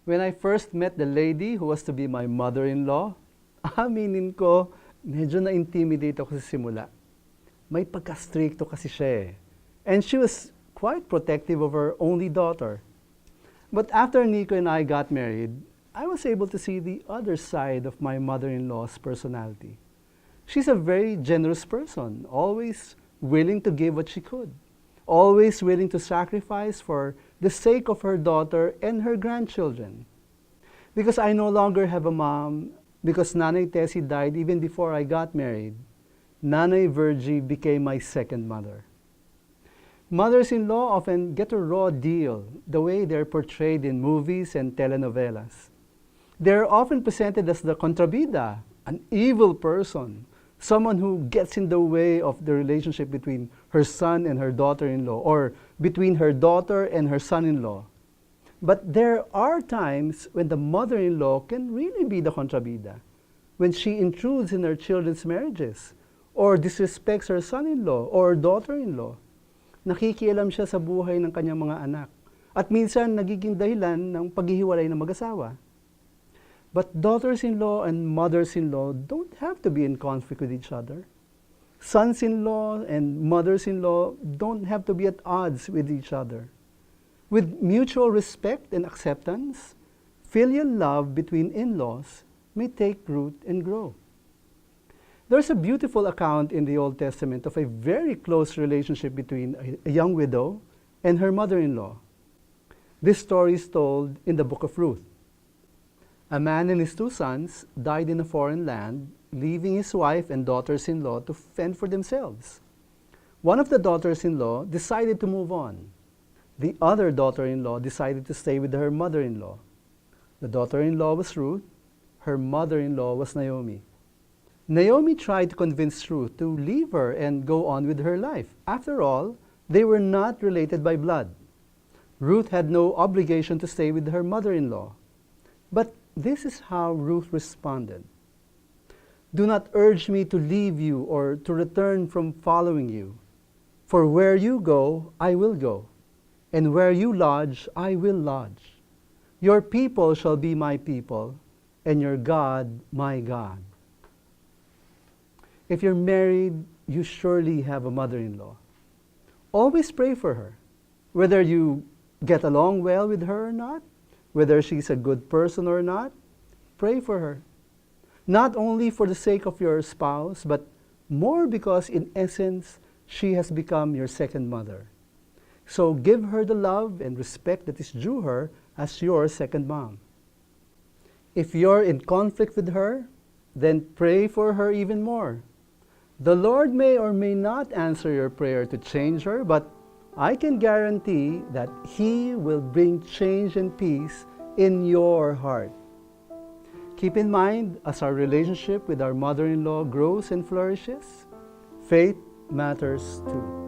When I first met the lady who was to be my mother-in-law, aminin ko, medyo na-intimidate ako sa simula. May pagka-stricto kasi siya eh. And she was quite protective of her only daughter. But after Nico and I got married, I was able to see the other side of my mother-in-law's personality. She's a very generous person, always willing to give what she could, always willing to sacrifice for the sake of her daughter and her grandchildren. Because I no longer have a mom, because Nanay Tessie died even before I got married, Nanay Virgie became my second mother. Mothers-in-law often get a raw deal, the way they're portrayed in movies and telenovelas. They're often presented as the contrabida, an evil person, someone who gets in the way of the relationship between her son and her daughter-in-law, or between her daughter and her son-in-law. But there are times when the mother-in-law can really be the contrabida, when she intrudes in her children's marriages, or disrespects her son-in-law or daughter-in-law. Nakikialam siya sa buhay ng kanyang mga anak, at minsan nagiging dahilan ng paghihiwalay ng mag-asawa. But daughters-in-law and mothers-in-law don't have to be in conflict with each other. Sons-in-law and mothers-in-law don't have to be at odds with each other. With mutual respect and acceptance, filial love between in-laws may take root and grow. There's a beautiful account in the Old Testament of a very close relationship between a young widow and her mother-in-law. This story is told in the book of Ruth. A man and his two sons died in a foreign land, leaving his wife and daughters-in-law to fend for themselves. One of the daughters-in-law decided to move on. The other daughter-in-law decided to stay with her mother-in-law. The daughter-in-law was Ruth. Her mother-in-law was Naomi. Naomi tried to convince Ruth to leave her and go on with her life. After all, they were not related by blood. Ruth had no obligation to stay with her mother-in-law. But this is how Ruth responded. Do not urge me to leave you or to return from following you. For where you go, I will go, and where you lodge, I will lodge. Your people shall be my people, and your God, my God. If you're married, you surely have a mother-in-law. Always pray for her, whether you get along well with her or not, whether she's a good person or not, pray for her. Not only for the sake of your spouse, but more because in essence, she has become your second mother. So give her the love and respect that is due her as your second mom. If you're in conflict with her, then pray for her even more. The Lord may or may not answer your prayer to change her, but I can guarantee that He will bring change and peace in your heart. Keep in mind, as our relationship with our mother-in-law grows and flourishes, faith matters too.